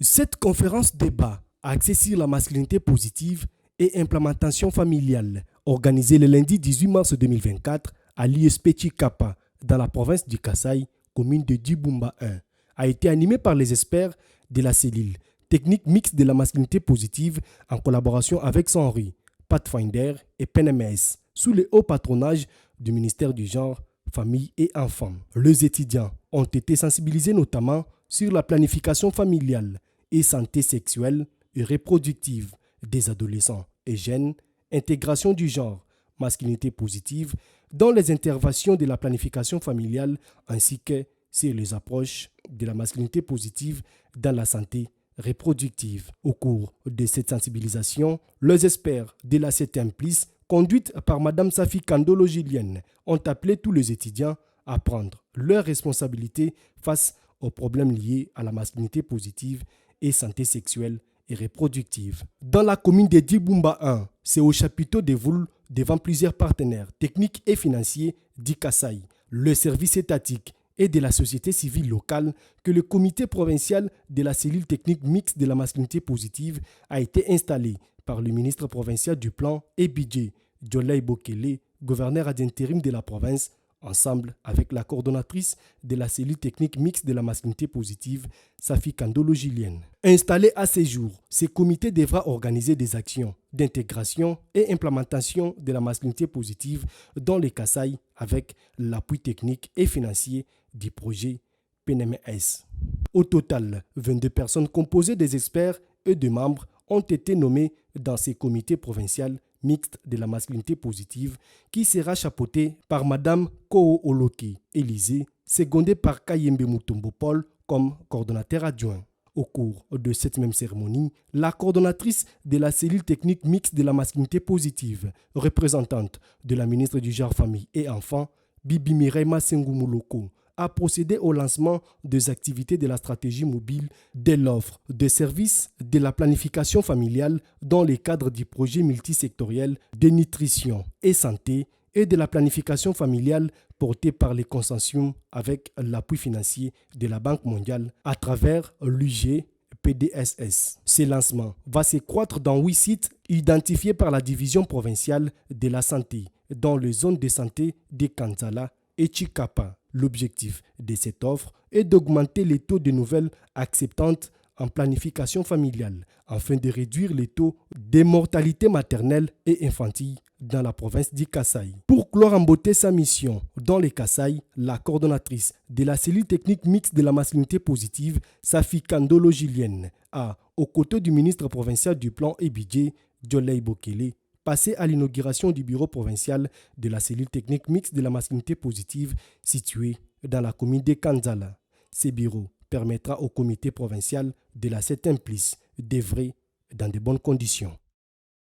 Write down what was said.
Cette conférence débat axée sur la masculinité positive et implémentation familiale, organisée le lundi 18 mars 2024 à l'ISP Chikapa, dans la province du Kasaï, commune de Dibumba 1, a été animée par les experts de la cellule technique mixte de la masculinité positive en collaboration avec Sanri, Pathfinder et PNMS, sous le haut patronage du ministère du Genre, Famille et Enfants. Les étudiants ont été sensibilisés notamment sur la planification familiale et santé sexuelle et reproductive des adolescents et jeunes, intégration du genre, masculinité positive, dans les interventions de la planification familiale ainsi que sur les approches de la masculinité positive dans la santé reproductive. Au cours de cette sensibilisation, les experts de la CETEMPLIS, conduite par Mme Safi Kandolo Gilienne, ont appelé tous les étudiants à prendre leurs responsabilités face aux problèmes liés à la masculinité positive et santé sexuelle et reproductive. Dans la commune de Dibumba 1, c'est au chapiteau de Voul, devant plusieurs partenaires techniques et financiers d'Ikasaï, le service étatique et de la société civile locale que le comité provincial de la cellule technique mixte de la masculinité positive a été installé par le ministre provincial du plan et budget, Jolai Bokele, gouverneur ad intérim de la province, ensemble avec la coordonnatrice de la cellule technique mixte de la masculinité positive, Safi Kandolo Gilienne. Installé à ces jours, ce comité devra organiser des actions d'intégration et implémentation de la masculinité positive dans les Kasaï avec l'appui technique et financier du projet PNMS. Au total, 22 personnes composées des experts et de membres ont été nommées dans ces comités provinciaux mixte de la masculinité positive qui sera chapeauté par Mme Koo Oloki Élysée, secondée par Kayembe Mutombo Paul comme coordonnateur adjoint. Au cours de cette même cérémonie, la coordonnatrice de la cellule technique mixte de la masculinité positive, représentante de la ministre du Genre, Famille et Enfants, Bibi Mireille Sengumuloko, a procédé au lancement des activités de la stratégie mobile de l'offre de services de la planification familiale dans le cadre du projet multisectoriel de nutrition et santé et de la planification familiale porté par les consortiums avec l'appui financier de la Banque mondiale à travers l'UG PDSS. Ce lancement va se croître dans 8 sites identifiés par la division provinciale de la santé dans les zones de santé de Kanzala et Chikapa. L'objectif de cette offre est d'augmenter les taux de nouvelles acceptantes en planification familiale afin de réduire les taux de mortalité maternelle et infantile dans la province du Kasaï. Pour clore en beauté sa mission dans les Kasaï, la coordonnatrice de la cellule technique mixte de la masculinité positive, Safi Kandolo Gilienne, a, aux côtés du ministre provincial du plan et budget, Jolai Bokele, passé à l'inauguration du bureau provincial de la cellule technique mixte de la masculinité positive située dans la commune de Kanzala. Ce bureau permettra au comité provincial de la CETEMPLIS d'œuvrer dans de bonnes conditions.